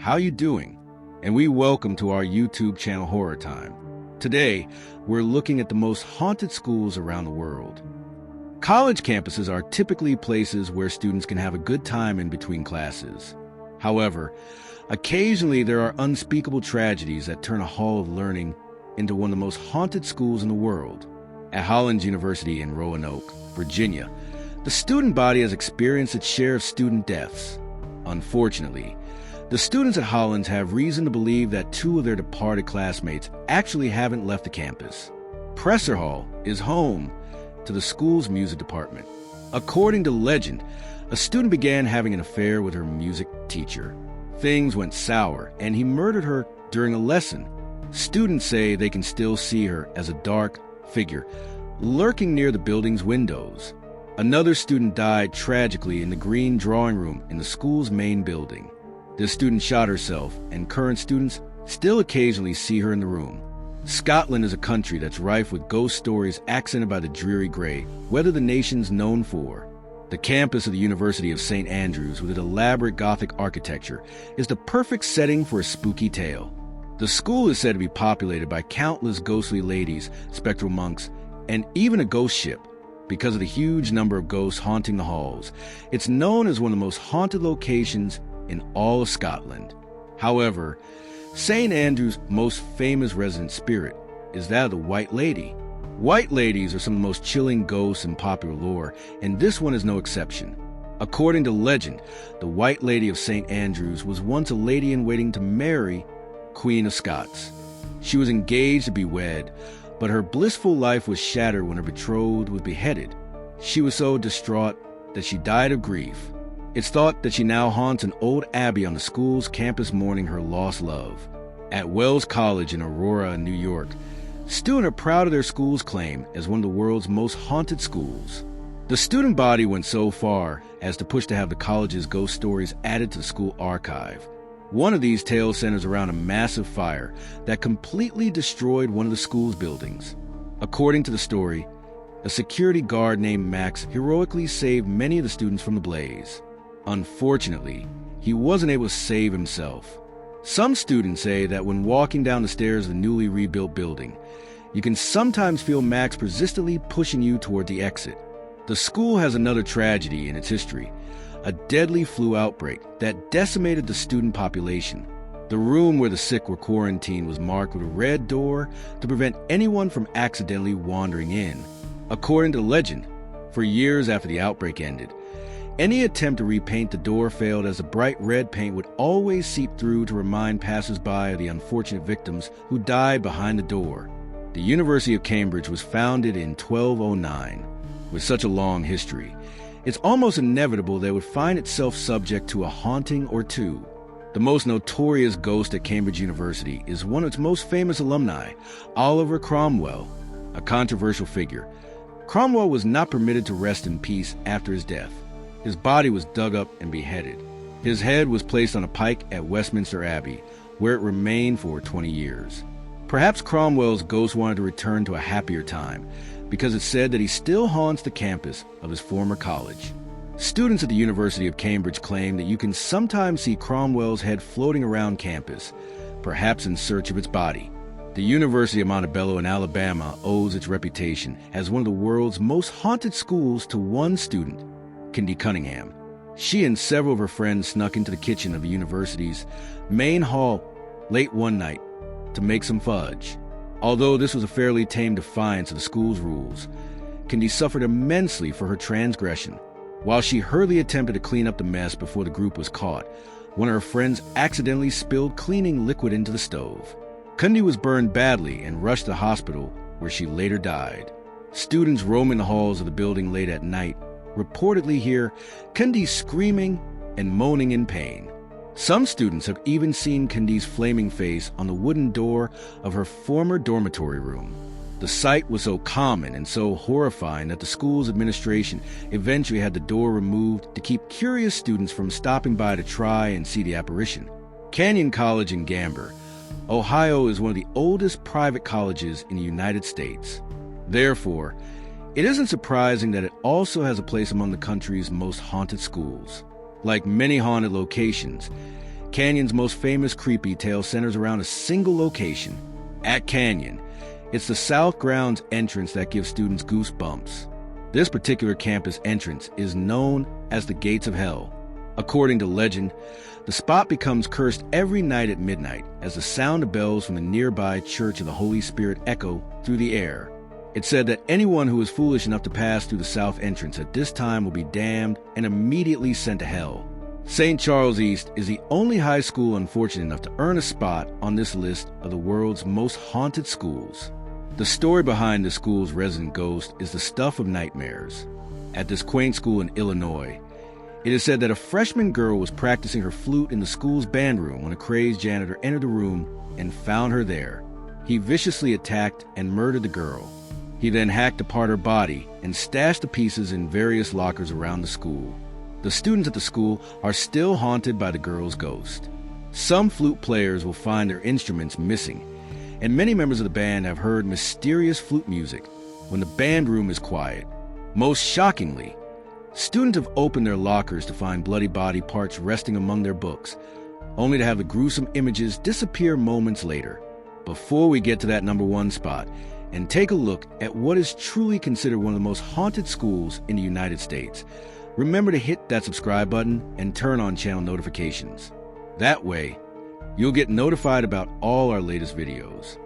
how you doing? And we welcome to our YouTube channel Horror Time. Today, we're looking at the most haunted schools around the world. College campuses are typically places where students can have a good time in between classes. However, occasionally there are unspeakable tragedies that turn a hall of learning into one of the most haunted schools in the world. At Hollins University in Roanoke, Virginia, the student body has experienced its share of student deaths. Unfortunately, the students at Hollins have reason to believe that two of their departed classmates actually haven't left the campus. Presser Hall is home to the school's music department. According to legend, a student began having an affair with her music teacher. Things went sour, and he murdered her during a lesson. Students say they can still see her as a dark figure lurking near the building's windows. Another student died tragically in the green drawing room in the school's main building. This student shot herself, and current students still occasionally see her in the room. Scotland is a country that's rife with ghost stories accented by the dreary gray weather the nation's known for. The campus of the University of St. Andrews, with its elaborate Gothic architecture, is the perfect setting for a spooky tale. The school is said to be populated by countless ghostly ladies, spectral monks, and even a ghost ship. Because of the huge number of ghosts haunting the halls, it's known as one of the most haunted locations in all of Scotland. However, St. Andrew's most famous resident spirit is that of the White Lady. White ladies are some of the most chilling ghosts in popular lore, and this one is no exception. According to legend, the White Lady of St. Andrews was once a lady-in-waiting to Mary, Queen of Scots. She was engaged to be wed, but her blissful life was shattered when her betrothed was beheaded. She was so distraught that she died of grief. It's thought that she now haunts an old abbey on the school's campus mourning her lost love. At Wells College in Aurora, New York, students are proud of their school's claim as one of the world's most haunted schools. The student body went so far as to push to have the college's ghost stories added to the school archive. One of these tales centers around a massive fire that completely destroyed one of the school's buildings. According to the story, a security guard named Max heroically saved many of the students from the blaze. Unfortunately, he wasn't able to save himself. Some students say that when walking down the stairs of the newly rebuilt building, you can sometimes feel Max persistently pushing you toward the exit. The school has another tragedy in its history, a deadly flu outbreak that decimated the student population. The room where the sick were quarantined was marked with a red door to prevent anyone from accidentally wandering in. According to legend, for years after the outbreak ended, any attempt to repaint the door failed, as the bright red paint would always seep through to remind passers-by of the unfortunate victims who died behind the door. The University of Cambridge was founded in 1209. With such a long history, it's almost inevitable that it would find itself subject to a haunting or two. The most notorious ghost at Cambridge University is one of its most famous alumni, Oliver Cromwell, a controversial figure. Cromwell was not permitted to rest in peace after his death. His body was dug up and beheaded. His head was placed on a pike at Westminster Abbey, where it remained for 20 years. Perhaps Cromwell's ghost wanted to return to a happier time, because it's said that he still haunts the campus of his former college. Students at the University of Cambridge claim that you can sometimes see Cromwell's head floating around campus, perhaps in search of its body. The University of Montebello in Alabama owes its reputation as one of the world's most haunted schools to one student, Cindy Cunningham. She and several of her friends snuck into the kitchen of the university's main hall late one night to make some fudge. Although this was a fairly tame defiance of the school's rules, Cindy suffered immensely for her transgression. While she hurriedly attempted to clean up the mess before the group was caught, one of her friends accidentally spilled cleaning liquid into the stove. Cindy was burned badly and rushed to the hospital, where she later died. Students roaming the halls of the building late at night reportedly hear Cindy screaming and moaning in pain. Some students have even seen Cindy's flaming face on the wooden door of her former dormitory room. The sight was so common and so horrifying that the school's administration eventually had the door removed to keep curious students from stopping by to try and see the apparition. Canyon College in Gamber, Ohio is one of the oldest private colleges in the United States. Therefore, it isn't surprising that it also has a place among the country's most haunted schools. Like many haunted locations, Canyon's most famous creepy tale centers around a single location. At Canyon, it's the South Grounds entrance that gives students goosebumps. This particular campus entrance is known as the Gates of Hell. According to legend, the spot becomes cursed every night at midnight as the sound of bells from the nearby Church of the Holy Spirit echo through the air. It's said that anyone who is foolish enough to pass through the south entrance at this time will be damned and immediately sent to hell. St. Charles East is the only high school unfortunate enough to earn a spot on this list of the world's most haunted schools. The story behind the school's resident ghost is the stuff of nightmares. At this quaint school in Illinois, it is said that a freshman girl was practicing her flute in the school's band room when a crazed janitor entered the room and found her there. He viciously attacked and murdered the girl. He then hacked apart her body and stashed the pieces in various lockers around the school. The students at the school are still haunted by the girl's ghost. Some flute players will find their instruments missing, and many members of the band have heard mysterious flute music when the band room is quiet. Most shockingly, students have opened their lockers to find bloody body parts resting among their books, only to have the gruesome images disappear moments later. Before we get to that number one spot and take a look at what is truly considered one of the most haunted schools in the United States, remember to hit that subscribe button and turn on channel notifications. That way, you'll get notified about all our latest videos.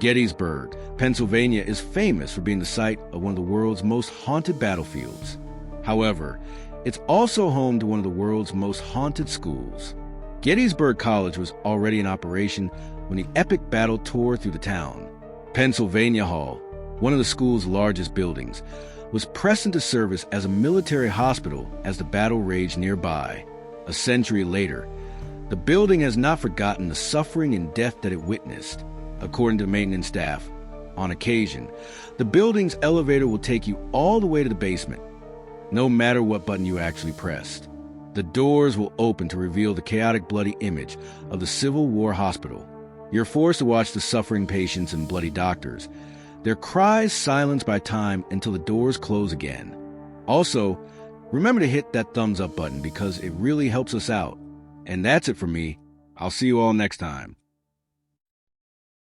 Gettysburg, Pennsylvania is famous for being the site of one of the world's most haunted battlefields. However, it's also home to one of the world's most haunted schools. Gettysburg College was already in operation when the epic battle tore through the town. Pennsylvania Hall, one of the school's largest buildings, was pressed into service as a military hospital as the battle raged nearby. A century later, the building has not forgotten the suffering and death that it witnessed. According to maintenance staff, on occasion, the building's elevator will take you all the way to the basement, no matter what button you actually pressed. The doors will open to reveal the chaotic, bloody image of the Civil War hospital. You're forced to watch the suffering patients and bloody doctors, their cries silenced by time until the doors close again. Also, remember to hit that thumbs up button because it really helps us out. And that's it for me. I'll see you all next time.